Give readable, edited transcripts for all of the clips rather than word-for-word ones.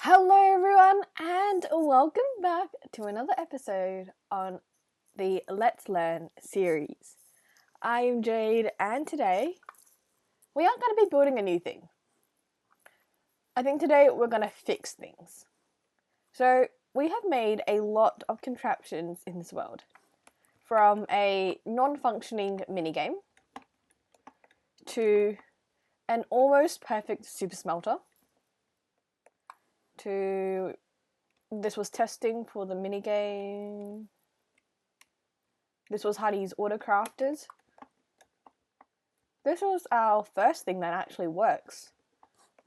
Hello everyone and welcome back to another episode on the Let's Learn series. I am Jade and today we aren't going to be building a new thing. I think today we're going to fix things. So we have made a lot of contraptions in this world. From a non-functioning minigame to an almost perfect super smelter to this was testing for the minigame. This was how to use autocrafters. This was our first thing that actually works,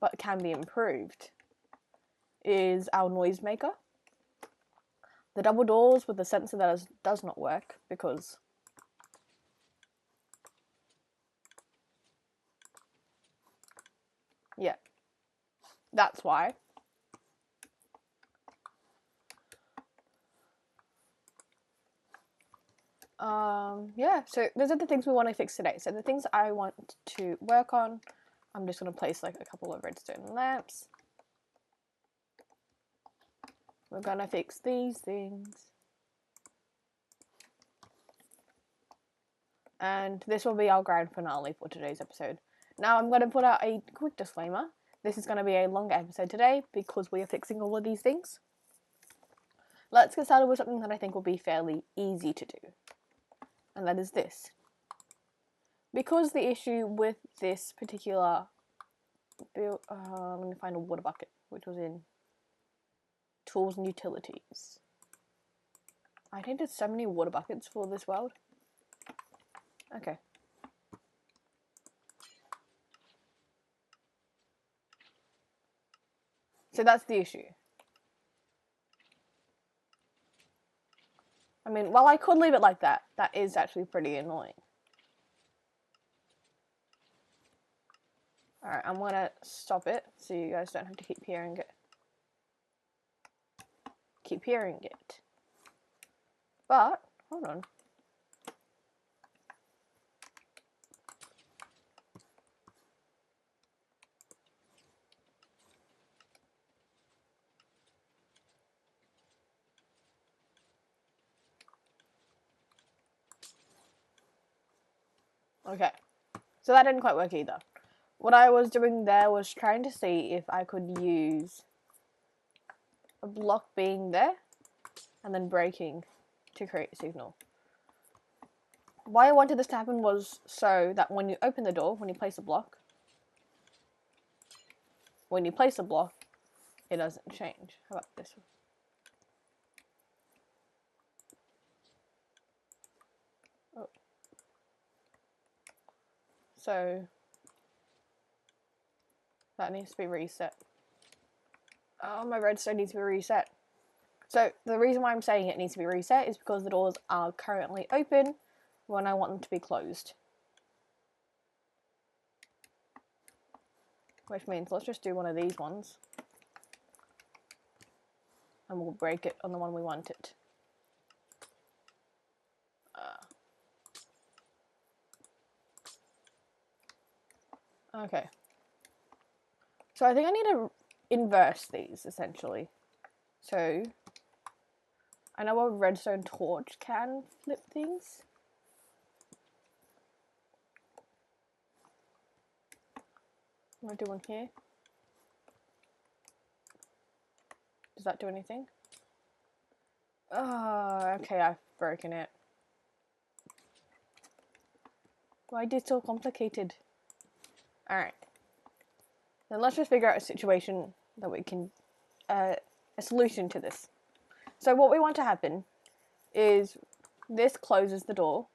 but can be improved, is our noisemaker. The double doors with the sensor that does not work because yeah, that's why. Yeah, so those are the things we want to fix today. So the things I want to work on, I'm just going to place like a couple of redstone lamps. We're going to fix these things. And this will be our grand finale for today's episode. Now I'm going to put out a quick disclaimer. This is going to be a longer episode today because we are fixing all of these things. Let's get started with something that I think will be fairly easy to do. And that is this. Because the issue with this particular build, let me find a water bucket, which was in tools and utilities. I needed so many water buckets for this world. Okay. So that's the issue. I mean, while I could leave it like that, that is actually pretty annoying. Alright, I'm gonna stop it so you guys don't have to keep hearing it. But, hold on. Okay, so that didn't quite work either. What I was doing there was trying to see if I could use a block being there and then breaking to create a signal. Why I wanted this to happen was so that when you open the door, when you place a block, it doesn't change. How about this one? Oh. So that needs to be reset. Oh, my redstone needs to be reset. So the reason why I'm saying it needs to be reset is because the doors are currently open when I want them to be closed. Which means let's just do one of these ones. And we'll break it on the one we want it. Okay. So I think I need to inverse these, essentially. So, I know a redstone torch can flip things. I'm gonna do one here. Does that do anything? Oh, okay, I've broken it. Why is it so complicated? Alright. Then let's just figure out a situation that we can, a solution to this. So what we want to happen is this closes the door.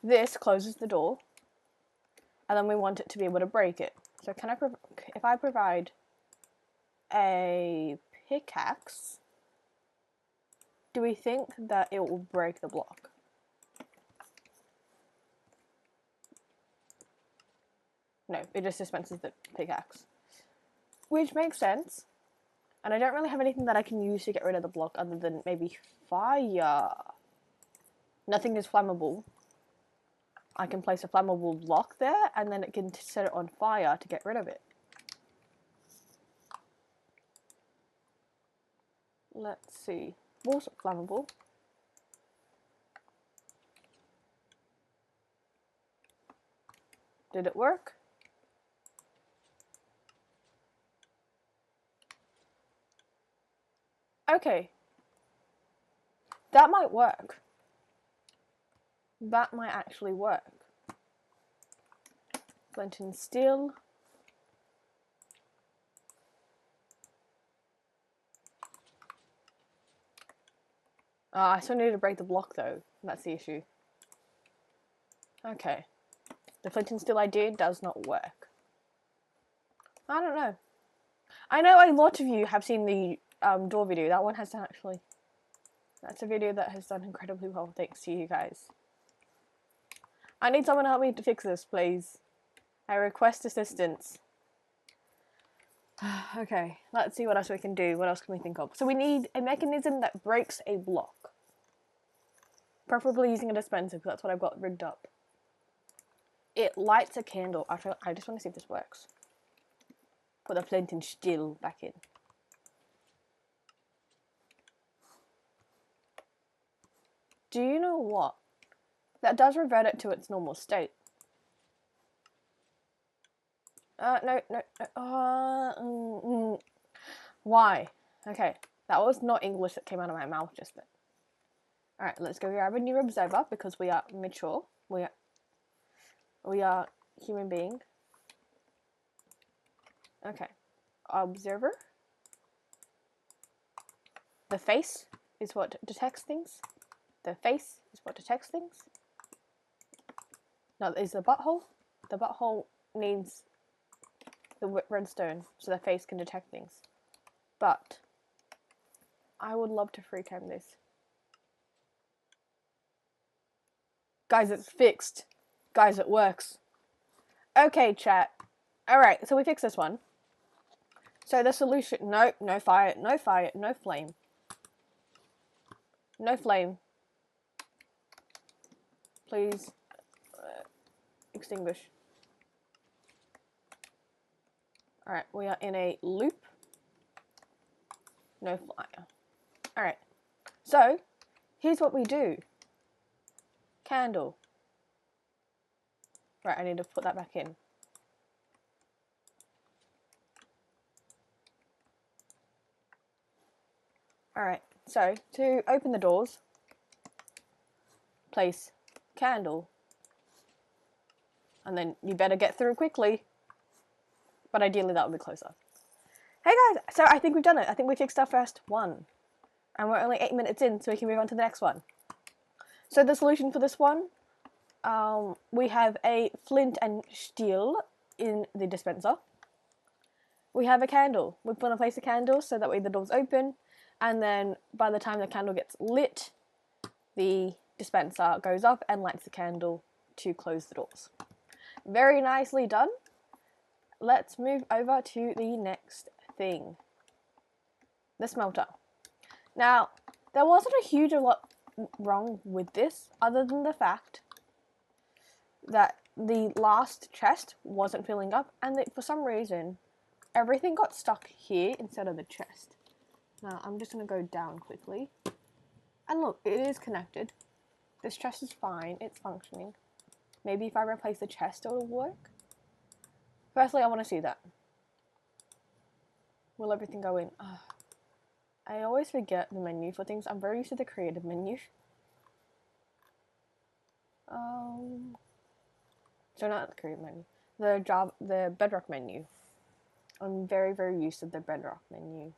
This closes the door. And then we want it to be able to break it. So can if I provide a pickaxe, do we think that it will break the block? No, it just dispenses the pickaxe. Which makes sense. And I don't really have anything that I can use to get rid of the block other than maybe fire. Nothing is flammable. I can place a flammable block there and then it can set it on fire to get rid of it. Let's see. Was flammable. Did it work? Okay. That might work. That might actually work. Flint and steel. I still need to break the block though. That's the issue. Okay. The flint and steel idea does not work. I don't know. I know a lot of you have seen the door video. That one has done actually. That's a video that has done incredibly well, thanks to you guys. I need someone to help me to fix this, please. I request assistance. Okay, let's see what else we can do. What else can we think of? So we need a mechanism that breaks a block. Preferably using a dispenser, because that's what I've got rigged up. It lights a candle. Actually, I just want to see if this works. Put the flint and steel back in. Do you know what? That does revert it to its normal state. No. Why? Okay, that was not English that came out of my mouth just then. Alright, let's go grab a new observer because we are mature. We are human being. Okay. Observer. The face is what detects things. The face is what detects things. Now, is the butthole? The butthole needs the redstone so the face can detect things. But I would love to free cam this. Guys, it's fixed. Guys, it works. Okay, chat. Alright, so we fixed this one. So the solution... No, no fire, no fire, no flame. No flame. Please extinguish. Alright, we are in a loop. No fire. Alright, so here's what we do. Candle. Right, I need to put that back in. Alright, so to open the doors, place candle. And then you better get through quickly. But ideally that would be closer. Hey guys, so I think we've done it. I think we fixed our first one. And we're only 8 minutes in, so we can move on to the next one. So the solution for this one, we have a flint and steel in the dispenser. We have a candle. We want to place a candle so that way the door's open. And then by the time the candle gets lit, the dispenser goes up and lights the candle to close the doors. Very nicely done. Let's move over to the next thing. The smelter. Now, there wasn't a huge lot wrong with this, other than the fact that the last chest wasn't filling up, and that for some reason, everything got stuck here instead of the chest. Now, I'm just going to go down quickly. And look, it is connected. This chest is fine, it's functioning. Maybe if I replace the chest, it'll work. Firstly, I want to see that. Will everything go in? I always forget the menu for things. I'm very used to the creative menu. So not the creative menu. The bedrock menu. I'm very, very used to the bedrock menu.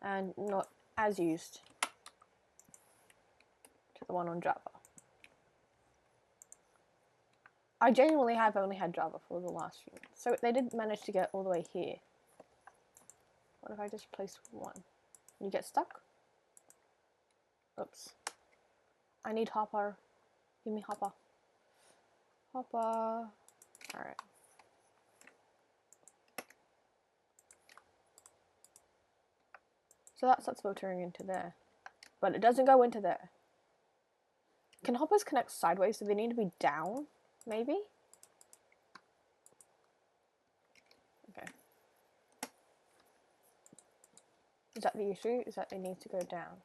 And not as used to the one on Java. I genuinely have only had Java for the last few minutes. So they did manage to get all the way here. What if I just place one? You get stuck? Oops. I need hopper. Give me hopper. Hopper. Alright. So that starts filtering into there. But it doesn't go into there. Can hoppers connect sideways? Do they need to be down? Maybe? Okay. Is that the issue? Is that they need to go down?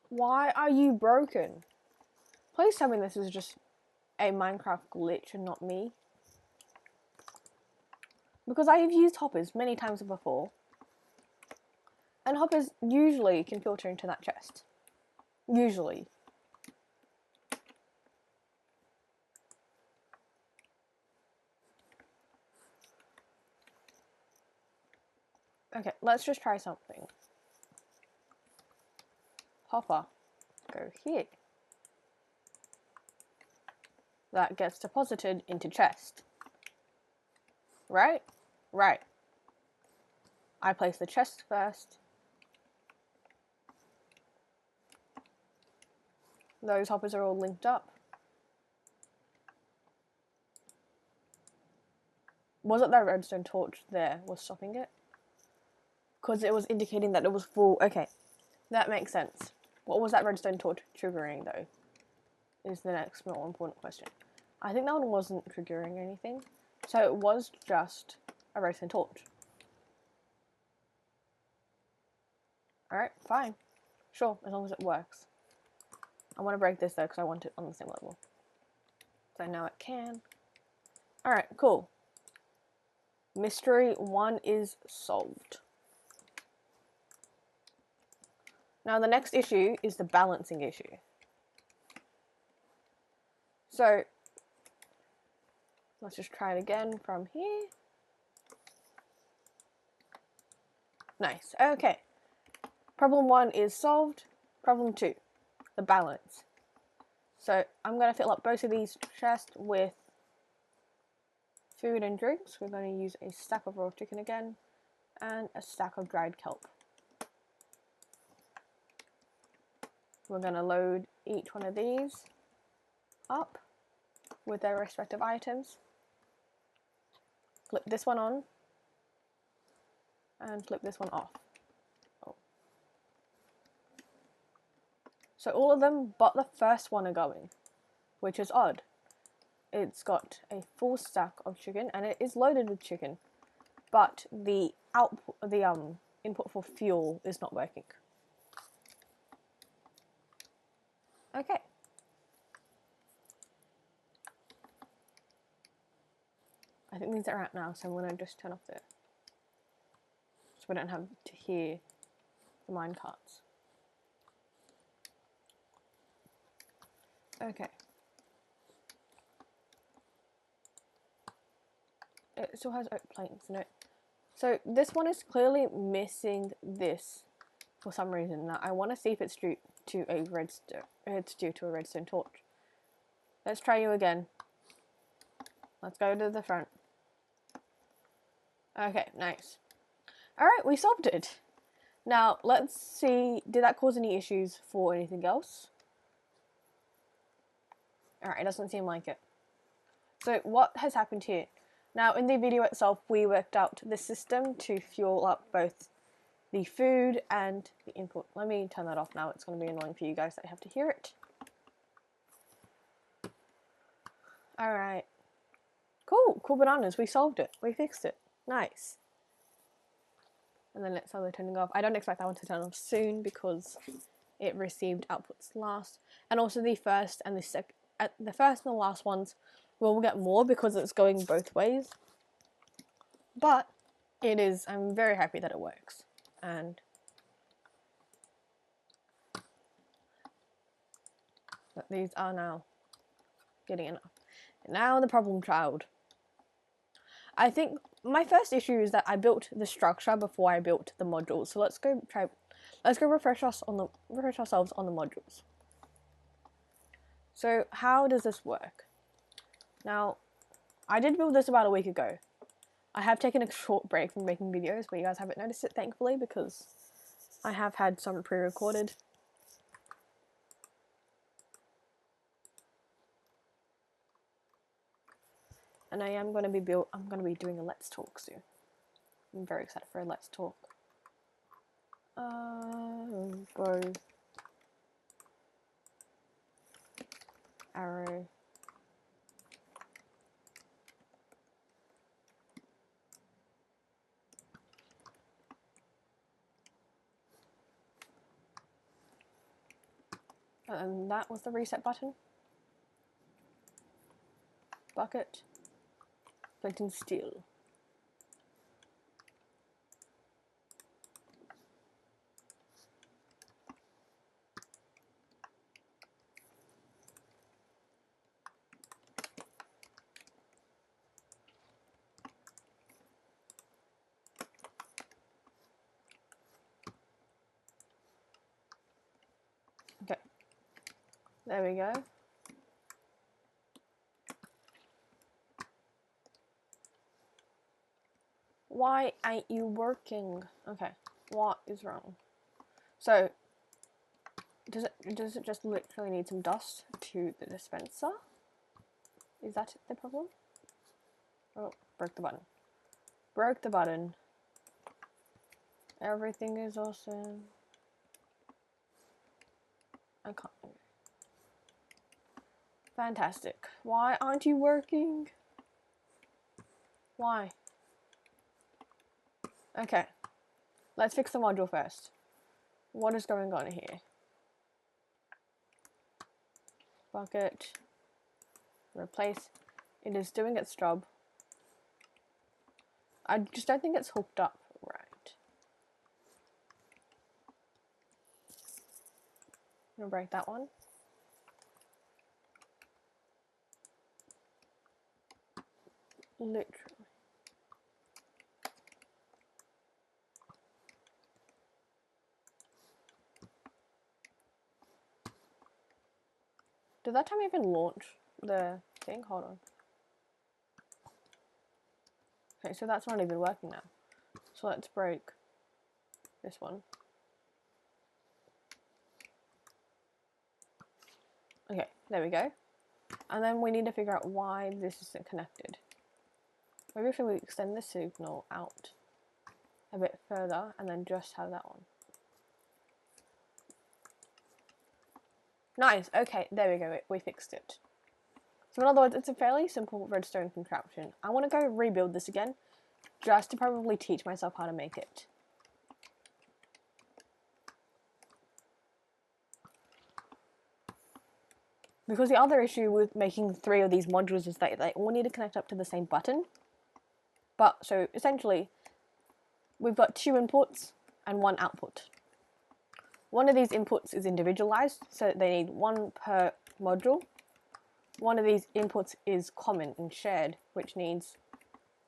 Why are you broken? Please tell me this is just a Minecraft glitch and not me. Because I have used hoppers many times before. And hoppers usually can filter into that chest. Usually. Okay, let's just try something. Hopper, go here. That gets deposited into chest. Right? Right. I place the chest first. Those hoppers are all linked up. Was it that redstone torch there was stopping it? Because it was indicating that it was full. Okay, that makes sense. What was that redstone torch triggering though? Is the next more important question. I think that one wasn't triggering anything. So it was just a redstone torch. Alright, fine. Sure, as long as it works. I want to break this though because I want it on the same level. So I know it can. Alright, cool. Mystery 1 is solved. Now the next issue is the balancing issue. So let's just try it again from here. Nice. Okay. Problem 1 is solved. Problem 2, the balance. So I'm going to fill up both of these chests with food and drinks. We're going to use a stack of raw chicken again and a stack of dried kelp. We're going to load each one of these up with their respective items. Flip this one on and flip this one off. Oh. So all of them but the first one are going, which is odd. It's got a full stack of chicken and it is loaded with chicken, but the output, the input for fuel is not working. Okay. I think these are out now, so I'm going to just turn off the... so we don't have to hear the mine carts. Okay. It still has oak planks in it. So this one is clearly missing this for some reason. Now I want to see if it's due to a redstone. It's due to a redstone torch. Let's try you again. Let's go to the front. Okay, nice. Alright, we solved it. Now, let's see, did that cause any issues for anything else? Alright, it doesn't seem like it. So, what has happened here? Now, in the video itself, we worked out the system to fuel up both the food and the input. Let me turn that off now, it's going to be annoying for you guys that have to hear it. Alright. Cool, cool bananas, we solved it. We fixed it. Nice. And then let's start turning off. I don't expect that one to turn off soon because it received outputs last. And also the first and the first and the last ones will get more because it's going both ways. But it is, I'm very happy that it works. And that these are now getting enough. And now the problem child. I think my first issue is that I built the structure before I built the modules. So let's go refresh ourselves on the modules. So how does this work? Now, I did build this about a week ago. I have taken a short break from making videos, but you guys haven't noticed it, thankfully, because I have had some pre-recorded. And I'm going to be doing a Let's Talk soon. I'm very excited for a Let's Talk. Bro. arrow. And that was the reset button. Bucket. Flint steel. Okay. There we go. Why ain't you working? Okay, what is wrong? So, does it just literally need some dust to the dispenser? Is that the problem? Oh, broke the button. Broke the button. Everything is awesome. I can't. Fantastic. Why aren't you working? Why? Okay. Let's fix the module first. What is going on here? Bucket. Replace. It is doing its job. I just don't think it's hooked up right. I'm gonna break that one. Literally. Did that time even launch the thing? Hold on. Okay, so that's not even working now. So let's break this one. Okay, there we go. And then we need to figure out why this isn't connected. Maybe if we extend the signal out a bit further and then just have that one. Nice, okay, there we go, we fixed it. So in other words, it's a fairly simple redstone contraption. I want to go rebuild this again, just to probably teach myself how to make it. Because the other issue with making 3 of these modules is that they all need to connect up to the same button. But, so essentially, we've got 2 inputs and 1 output. One of these inputs is individualized, so they need 1 per module. One of these inputs is common and shared, which needs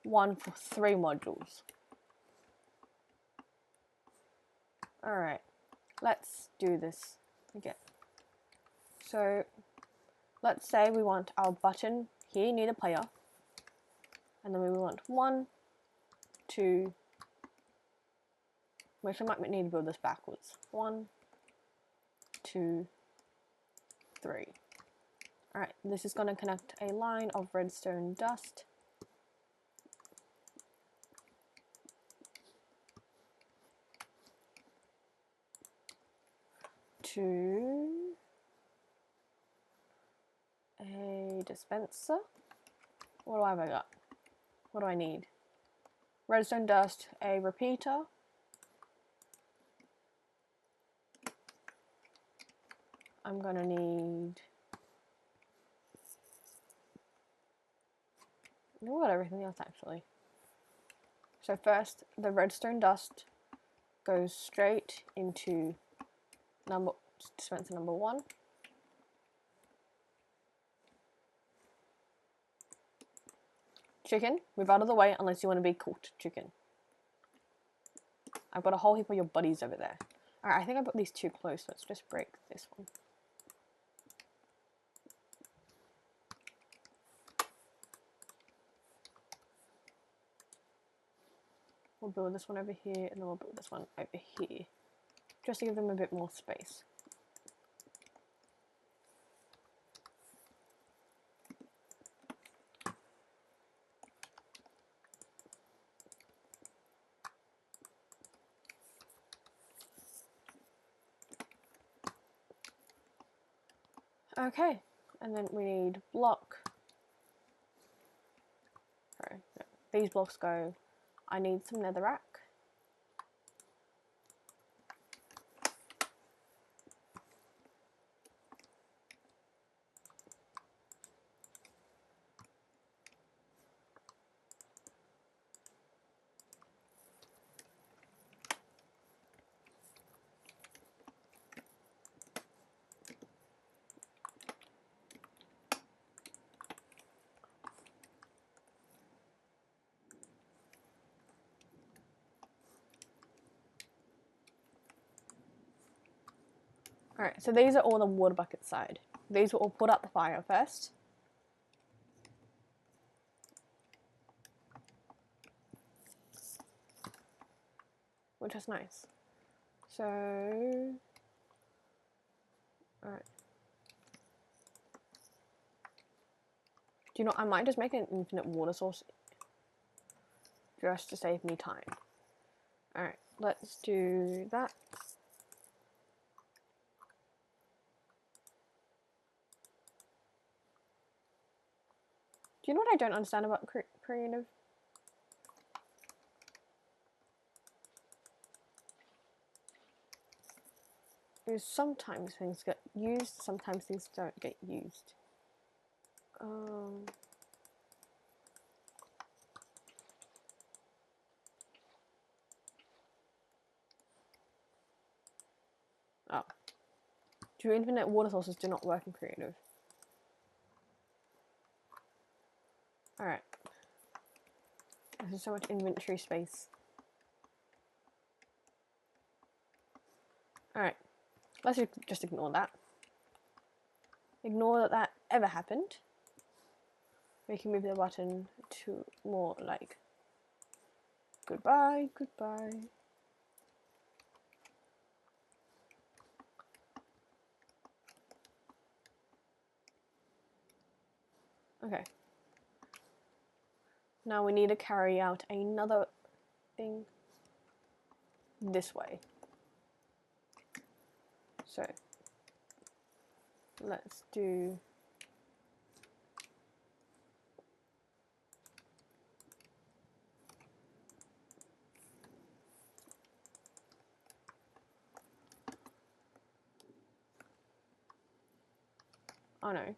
1 for 3 modules. Alright, let's do this again. So, let's say we want our button here near the player, and then we want 1, 2, which I might need to build this backwards. 1, 2, 3. Alright, this is going to connect a line of redstone dust to a dispenser. What have I got? What do I need? Redstone dust, a repeater, I'm gonna need, what, everything else actually. So first, the redstone dust goes straight into dispenser number 1. Chicken, move out of the way unless you want to be cooked chicken. I've got a whole heap of your buddies over there. Alright, I think I put these too close. Let's just break this one. We'll build this one over here, and then we'll build this one over here, just to give them a bit more space. Okay, And then we need block. Sorry, no. These blocks go. I need some netherrack. Alright, so these are all the water bucket side. These will all put out the fire first. Which is nice. So, alright. Do you know, I might just make an infinite water source just to save me time. Alright, let's do that. Do you know what I don't understand about creative? Is sometimes things get used, sometimes things don't get used. Oh. Do infinite water sources do not work in creative? Alright. There's so much inventory space. Alright. Let's just ignore that. Ignore that that ever happened. We can move the button to more like goodbye, goodbye. Okay. Now we need to carry out another thing this way. So let's do oh no,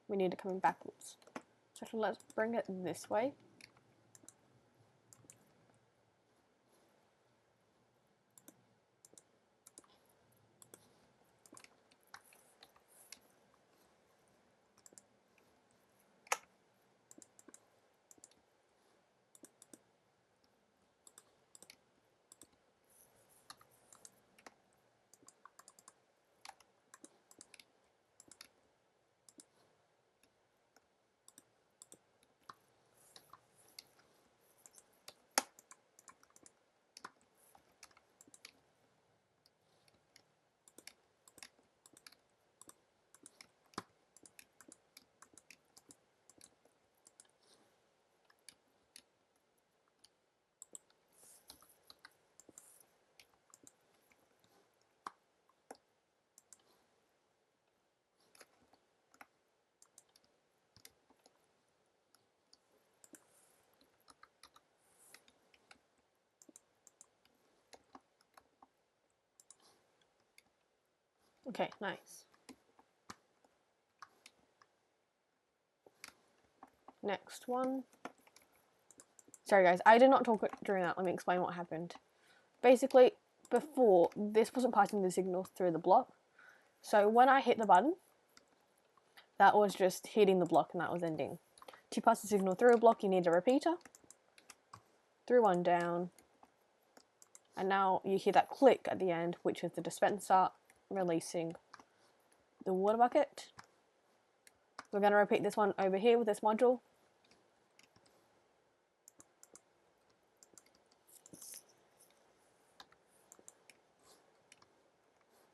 we need it coming backwards. So let's bring it this way. Okay, nice. Next one. Sorry guys, I did not talk during that. Let me explain what happened. Basically, before, this wasn't passing the signal through the block. So when I hit the button, that was just hitting the block and that was ending. To pass the signal through a block, you need a repeater. Through one down. And now you hear that click at the end, which is the dispenser releasing the water bucket. We're going to repeat this one over here with this module.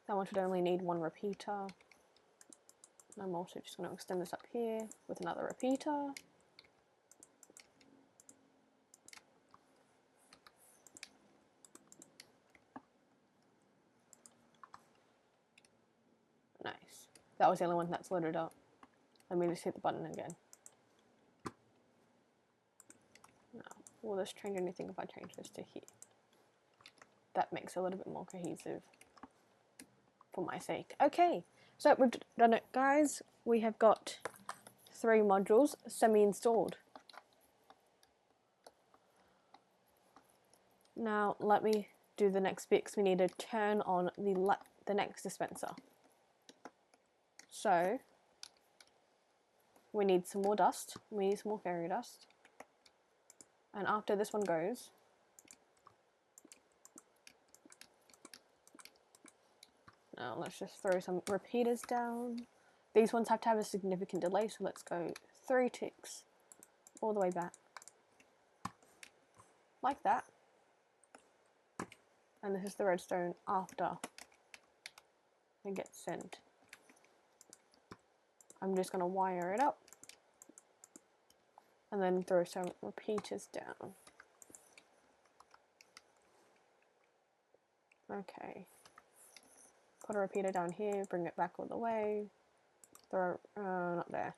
That one should only need one repeater. And I'm also just going to extend this up here with another repeater. Nice. That was the only one that's loaded up. Let me just hit the button again. Now, will this change anything if I change this to here? That makes it a little bit more cohesive for my sake. Okay, so we've done it, guys. We have got 3 modules semi-installed. Now let me do the next bit because we need to turn on the next dispenser. So we need some more dust. We need some more fairy dust. And after this one goes, now let's just throw some repeaters down. These ones have to have a significant delay, so let's go 3 ticks all the way back. Like that. And this is the redstone after it gets sent. I'm just going to wire it up and then throw some repeaters down. Okay. Put a repeater down here, bring it back all the way. Throw, not there.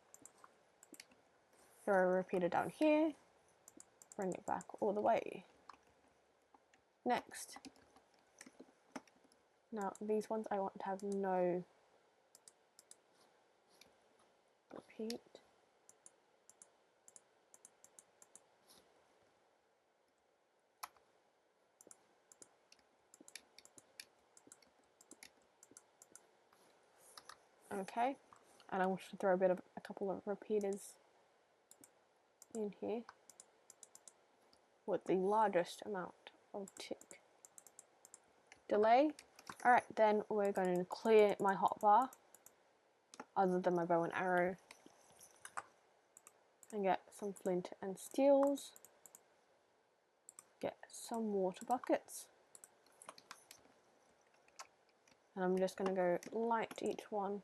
Throw a repeater down here, bring it back all the way. Next. Now, these ones I want to have no repeat. Okay, and I want to throw a couple of repeaters in here with the largest amount of tick delay. Alright, then we're going to clear my hotbar, other than my bow and arrow, and get some flint and steels, get some water buckets, and I'm just going to go light each one.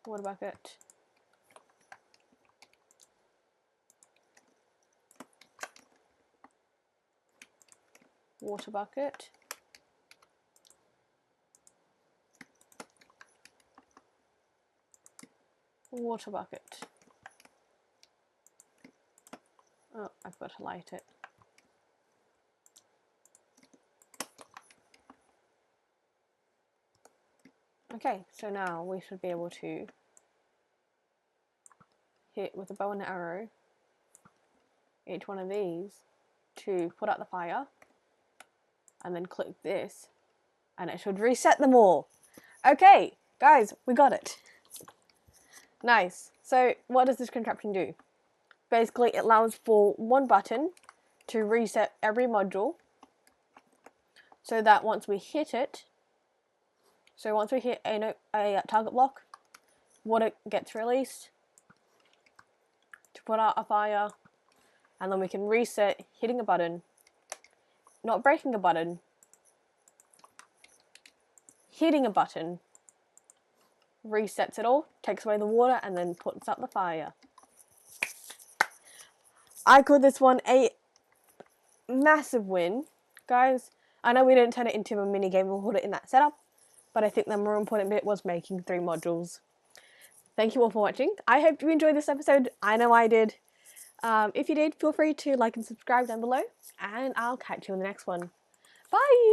Water bucket. Water bucket. Water bucket. Oh, I've got to light it. Okay, so now we should be able to hit with a bow and arrow each one of these to put out the fire, and then click this and it should reset them all. Okay, guys, we got it. Nice. So what does this contraption do? Basically, it allows for one button to reset every module, so that once we hit it, so once we hit a target block, water gets released to put out a fire, and then we can reset hitting a button, not breaking a button, hitting a button, resets it all, takes away the water, and then puts out the fire. I call this one a massive win, guys. I know we didn't turn it into a mini game and put it in that setup, but I think the more important bit was making 3 modules. Thank you all for watching. I hope you enjoyed this episode. I know I did. If you did, feel free to like and subscribe down below, and I'll catch you in the next one. Bye!